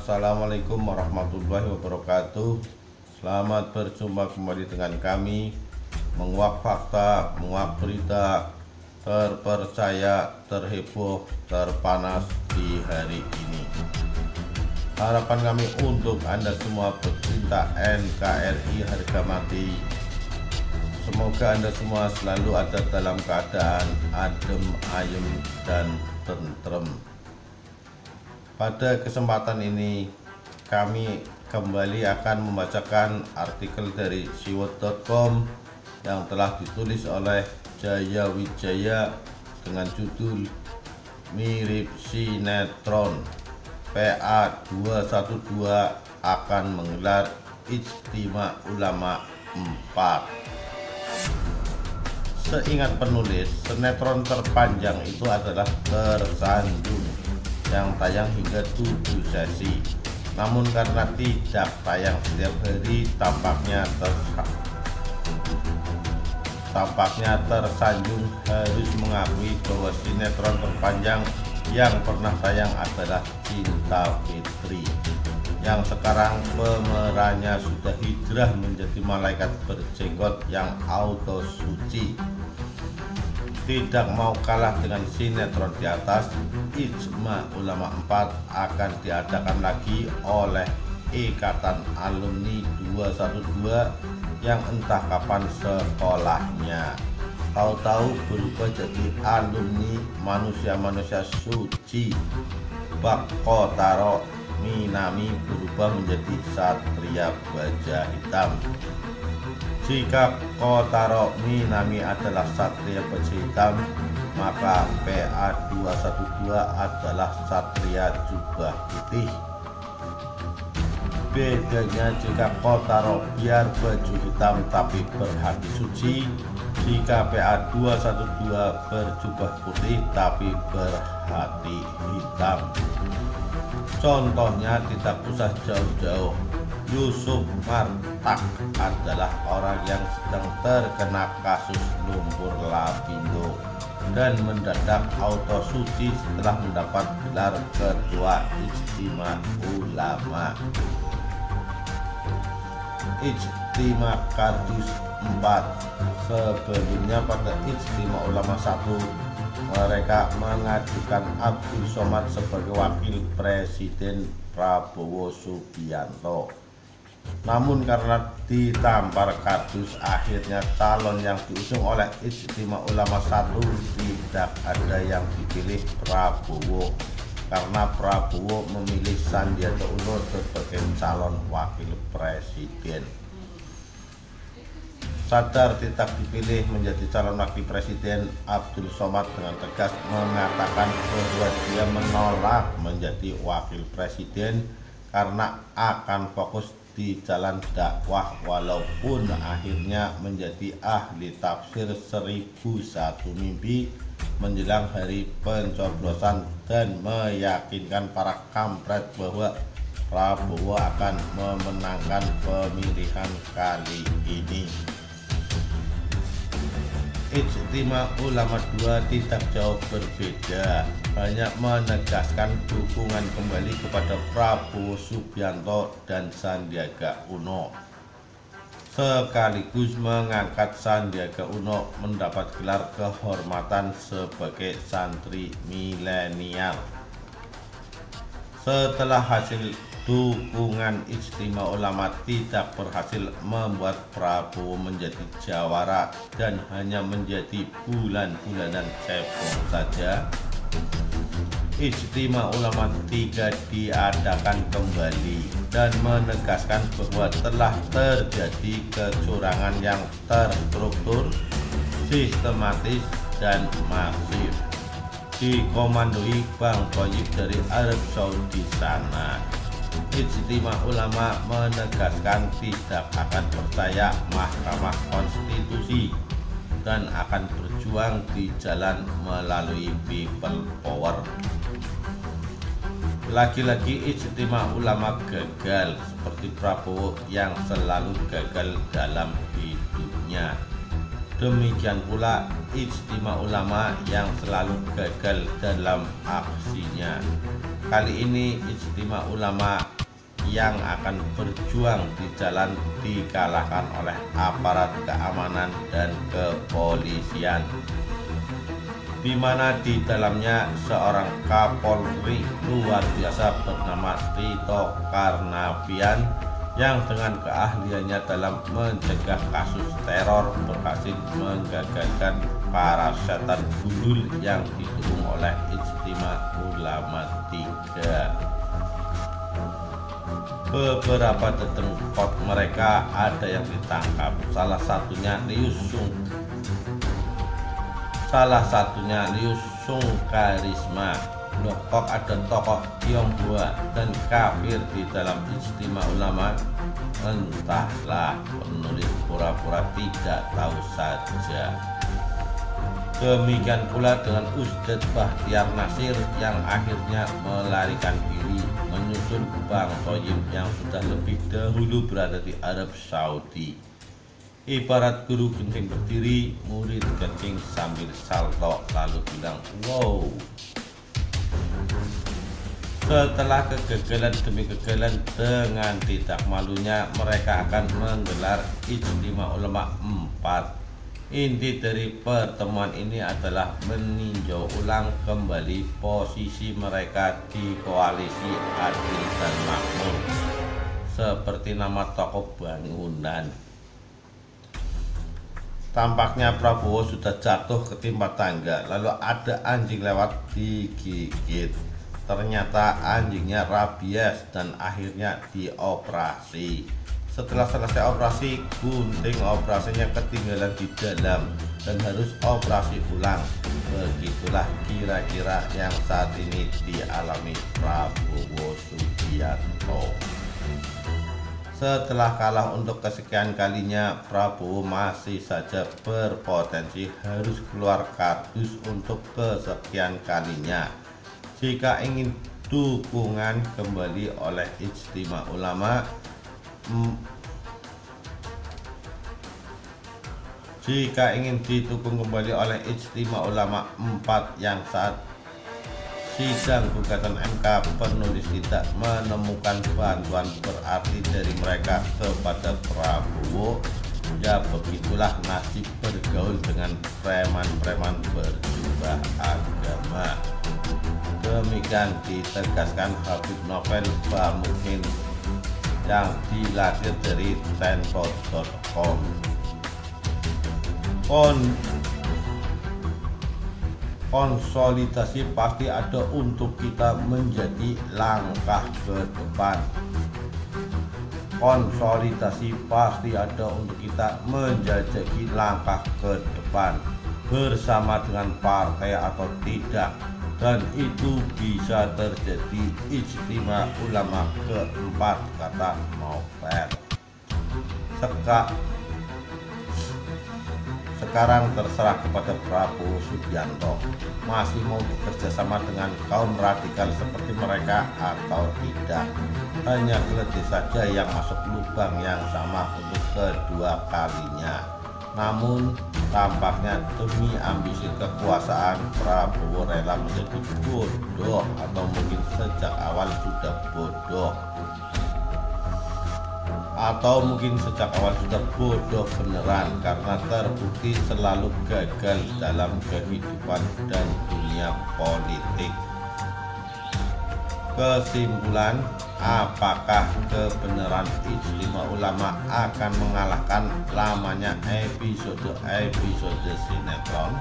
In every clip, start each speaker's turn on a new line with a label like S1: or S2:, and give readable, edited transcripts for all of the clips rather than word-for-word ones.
S1: Assalamualaikum warahmatullahi wabarakatuh. Selamat berjumpa kembali dengan kami, menguak fakta, menguak berita terpercaya, terheboh, terpanas di hari ini. Harapan kami untuk Anda semua pecinta NKRI harga mati, semoga Anda semua selalu ada dalam keadaan adem, ayem, dan tentrem. Pada kesempatan ini kami kembali akan membacakan artikel dari siwot.com yang telah ditulis oleh Jaya Wijaya dengan judul Mirip Sinetron, PA 212 akan menggelar Ijtima Ulama 4. Seingat penulis, sinetron terpanjang itu adalah Tersanjung yang tayang hingga 7 sesi. Namun karena tidak tayang setiap hari, tampaknya Tersanjung harus mengakui bahwa sinetron terpanjang yang pernah tayang adalah Cinta Fitri, yang sekarang pemerannya sudah hijrah menjadi malaikat berjenggot yang auto suci. Tidak mau kalah dengan sinetron di atas, Ijtima Ulama 4 akan diadakan lagi oleh Ikatan Alumni 212 yang entah kapan sekolahnya. Tahu-tahu berubah jadi alumni manusia-manusia suci. Bak Kotaro Minami berubah menjadi Satria Baja Hitam. Jika Kotaro Minami adalah Satria Baja Hitam, maka PA 212 adalah Satria Jubah Putih. Bedanya jika Kotaro biar baju hitam tapi berhati suci, jika PA 212 berjubah putih tapi berhati hitam. Contohnya tidak usah jauh-jauh, Yusuf Martak adalah orang yang sedang terkena kasus lumpur lapindo dan mendadak auto suci setelah mendapat gelar Ketua Ijtima Ulama. Ijtima Kardus 4. Sebelumnya pada Ijtima Ulama 1, mereka mengajukan Abdul Somad sebagai wakil presiden Prabowo Subianto. Namun karena ditampar kardus, akhirnya calon yang diusung oleh Ijtima Ulama 1 tidak ada yang dipilih Prabowo, karena Prabowo memilih Sandiaga Uno sebagai calon wakil presiden. Sadar tidak dipilih menjadi calon wakil presiden, Abdul Somad dengan tegas mengatakan bahwa dia menolak menjadi wakil presiden karena akan fokus di jalan dakwah, walaupun akhirnya menjadi ahli tafsir 1001 mimpi menjelang hari pencoblosan dan meyakinkan para kampret bahwa Prabowo akan memenangkan pemilihan kali ini. Ijtima Ulama 2 tidak jauh berbeda, hanya menegaskan dukungan kembali kepada Prabowo Subianto dan Sandiaga Uno, sekaligus mengangkat Sandiaga Uno mendapat gelar kehormatan sebagai santri milenial. Setelah hasil dukungan Ijtima Ulama tidak berhasil membuat Prabowo menjadi jawara dan hanya menjadi bulan-bulanan cebong saja, Ijtima Ulama 3 diadakan kembali dan menegaskan bahwa telah terjadi kecurangan yang terstruktur, sistematis, dan masif, dikomandoi Bang Thoyib dari Arab Saudi sana. Ijtima Ulama menegaskan tidak akan percaya Mahkamah Konstitusi dan akan berjuang di jalan melalui people power. Lagi-lagi Ijtima Ulama gagal seperti Prabowo yang selalu gagal dalam hidupnya. Demikian pula Ijtima Ulama yang selalu gagal dalam aksinya. Kali ini Ijtima Ulama yang akan berjuang di jalan dikalahkan oleh aparat keamanan dan kepolisian, di mana di dalamnya seorang Kapolri luar biasa bernama Tito Karnavian yang dengan keahliannya dalam mencegah kasus teror berhasil menggagalkan para setan gundul yang didukung oleh Ijtima Ulama 3. Beberapa dedengkot mereka ada yang ditangkap, salah satunya Liu Sungkarisma. Kok ada tokoh Tionghoa dan kafir di dalam Ijtima Ulama? Entahlah, penulis pura-pura tidak tahu saja. Demikian pula dengan Ustadz Bahtiar Nasir yang akhirnya melarikan diri menyusul Bang Thoyib yang sudah lebih dahulu berada di Arab Saudi. Ibarat guru kencing berdiri, murid kencing sambil salto lalu bilang wow. Setelah kegagalan demi kegagalan, dengan tidak malunya mereka akan menggelar Ijtima Ulama 4. Inti dari pertemuan ini adalah meninjau ulang kembali posisi mereka di koalisi adil dan makmur, seperti nama tokoh bangunan. Tampaknya Prabowo sudah jatuh ketimpa tangga, lalu ada anjing lewat digigit. Ternyata anjingnya rabies dan akhirnya dioperasi. Setelah selesai operasi, gunting operasinya ketinggalan di dalam dan harus operasi ulang. Begitulah kira-kira yang saat ini dialami Prabowo Subianto. Setelah kalah untuk kesekian kalinya, Prabowo masih saja berpotensi harus keluar kardus untuk kesekian kalinya. Jika ingin dukungan kembali oleh Ijtima Ulama, jika ingin didukung kembali oleh Ijtima Ulama 4 yang saat sidang gugatan MK penulis tidak menemukan bantuan berarti dari mereka kepada Prabowo, ya begitulah nasib bergaul dengan preman-preman berjubah agama. Demikian ditegaskan Habib Novel Bamukin yang dilansir dari Tempo.com. Konsolidasi pasti ada untuk kita menjadi langkah ke depan. Konsolidasi pasti ada untuk kita menjajaki langkah ke depan bersama dengan partai atau tidak, dan itu bisa terjadi Ijtima Ulama keempat, kata Novel. Sekarang terserah kepada Prabowo Subianto, masih mau bekerja sama dengan kaum radikal seperti mereka atau tidak. Hanya Gledek saja yang masuk lubang yang sama untuk kedua kalinya. Namun tampaknya demi ambisi kekuasaan, Prabowo rela menjadi bodoh, atau mungkin sejak awal sudah bodoh, atau mungkin sejak awal sudah bodoh beneran karena terbukti selalu gagal dalam kehidupan dan dunia politik. Kesimpulan, apakah kebenaran Ijtima Ulama akan mengalahkan lamanya episode sinetron?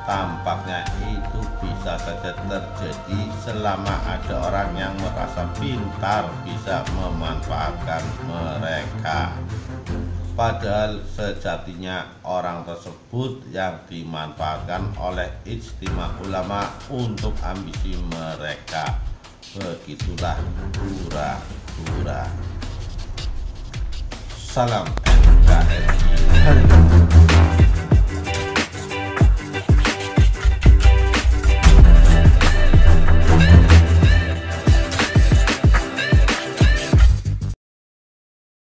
S1: Tampaknya itu bisa saja terjadi selama ada orang yang merasa pintar bisa memanfaatkan mereka. Padahal sejatinya orang tersebut yang dimanfaatkan oleh Ijtima Ulama untuk ambisi mereka. Begitulah pura-pura. Salam NKRI.